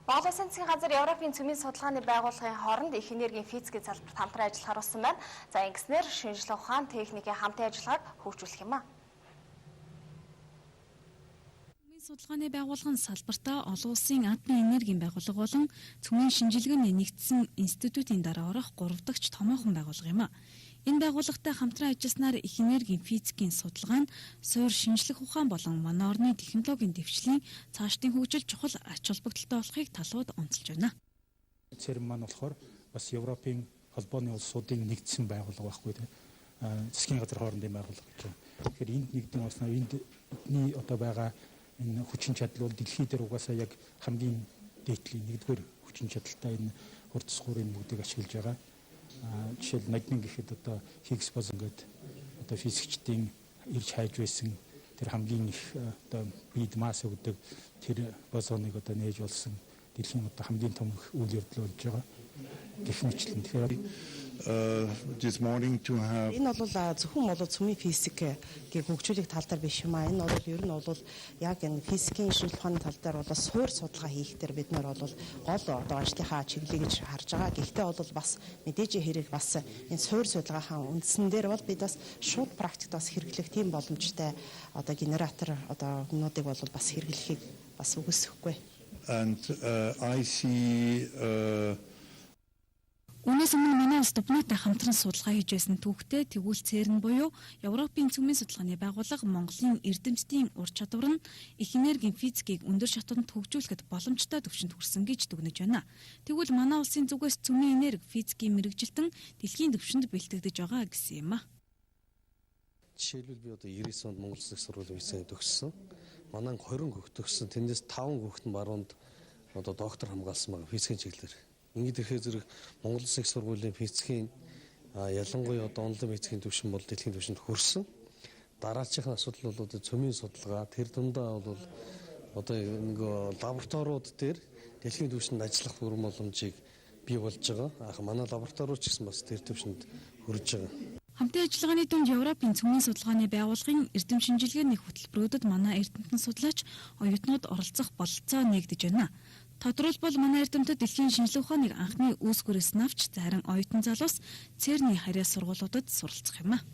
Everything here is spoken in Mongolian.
Монголын засгийн газар Европын цөмийн судалгааны байгууллагын хооронд их энергийн физикийн салбарт хамтран ажиллахаар болсон байна. За ингэснээр шинжилгээ ухаан техникийн хамтын ажиллагааг хөгжүүлэх юм а. Цөмийн судалгааны байгууллагын салбартаа олон улсын атомын энергийн байгууллага болон цөмийн шинжилгээний нэгдсэн институтын дараа орох 3 дахь томоохон байгууллага юм а. Энэ байгууллагатай хамтран ажилласнаар их энергийн физикийн судалгаа нь суур шинжлэх ухаан болон манай орны технологийн дэвшлийн цаашдын хөгжил чухал ач холбогдолтой болохыг талууд онцолж байна. Цэрэг маань болохоор бас Европын холбооны улсуудын нэгдсэн байгууллага байхгүй тийм. Засгийн газар хоорондын байгууллага гэж байна. Тэгэхээр энд нэгдэн болсноо эндний одоо байгаа энэ хүчин чадал бол дэлхий дээр угаасаа яг хамгийн дээдлийн нэгдүгээр хүчин чадалтай энэ хурц суурийн бүгдийг ашиглаж байгаа. Жишээл нодин гэхэд одоо Хиггс бозон гэдэг одоо физикчдийн ирж хайж байсан тэр хамгийн их одоо бид масс гэдэг тэр бозоныг одоо нээж болсон дэлхийн одоо хамгийн том үйл явдал болж байгаа гэх мэтлэн. Тэгэхээр this morning to have энэ бол зөвхөн бол цөмийн физикийг хөгжүүлэх тал дээр биш юм а. Энэ бол ер нь бол яг энэ физикийн шинжилгээ ухааны тал дээр бол суур судалгаа хийх дээр бид нар бол гол одоо ажлынхаа чиглэлийг гэж харж байгаа. Гэхдээ бол бас мэдээж хэрэг бас энэ суур судалгаахан үндсэн дээр бол бид бас шууд практикт бас хэрэглэх тийм боломжтой одоо генератор одоо юмнуудыг бол бас хэрэглэхийг бас үгүйсэхгүй. And I see Үүнээс өмнө манай улс Дубнаатай хамтран судалгаа хийж байсан түүхтэй тэгвэл ЦЕРН буюу Европын цөмийн судалгааны байгууллага Монголын эрдэмтдийн ур чадвар нь их энергийн физикийг өндөр шатанд хөгжүүлэхэд боломжтой түвшинд хүрсэн гэж дүгнэж байна. Тэгвэл манай улсын зүгээс цөмийн энерги физикийн мэрэгжилтэн дэлхийн түвшинд бэлтгэгдэж байгаа гэсэн юм а. Жишээлбэл би одоо 99 онд Монгол Улсын их сургуулийн физикийг төгссөн. Манай 20 хүүхэд төгссөн. Тэндээс 5 хүүхэд нь баруунд одоо доктор хамгаалсан байгаа физикийн чиглэлээр. Ингээд ихээр зэрэг Монгол Улсын их сургуулийн физикийн ялангуяа одоо онлайн физикийн түвшин бол дэлхийн түвшинд хүрсэн. Дараачихын асуудал бол одоо цөмийн судалгаа тэр дундаа бол одоо нэг лабораториуд дээр дэлхийн түвшинд ажиллах бүрэн боломжийг бий болж байгаа. Манай лабораториуд ч гэсэн бас тэр түвшинд хүрэж байгаа. Хамтын ажиллагааны дунд Европын цөмийн судалгааны байгууллагын эрдэм шинжилгээний хөтөлбөрүүдэд манай эрдэмтэн судлаач оюутнууд оролцох бололцоо нэгдэж байна. Тодорхойлбол манай эрдэмтэд дэлхийн шинжилгээ ухааныг анхны үүсгээрээс навч зарим оюутан залуус ЦЕРН-ийн харьяа сургуулиудад суралцах юм а.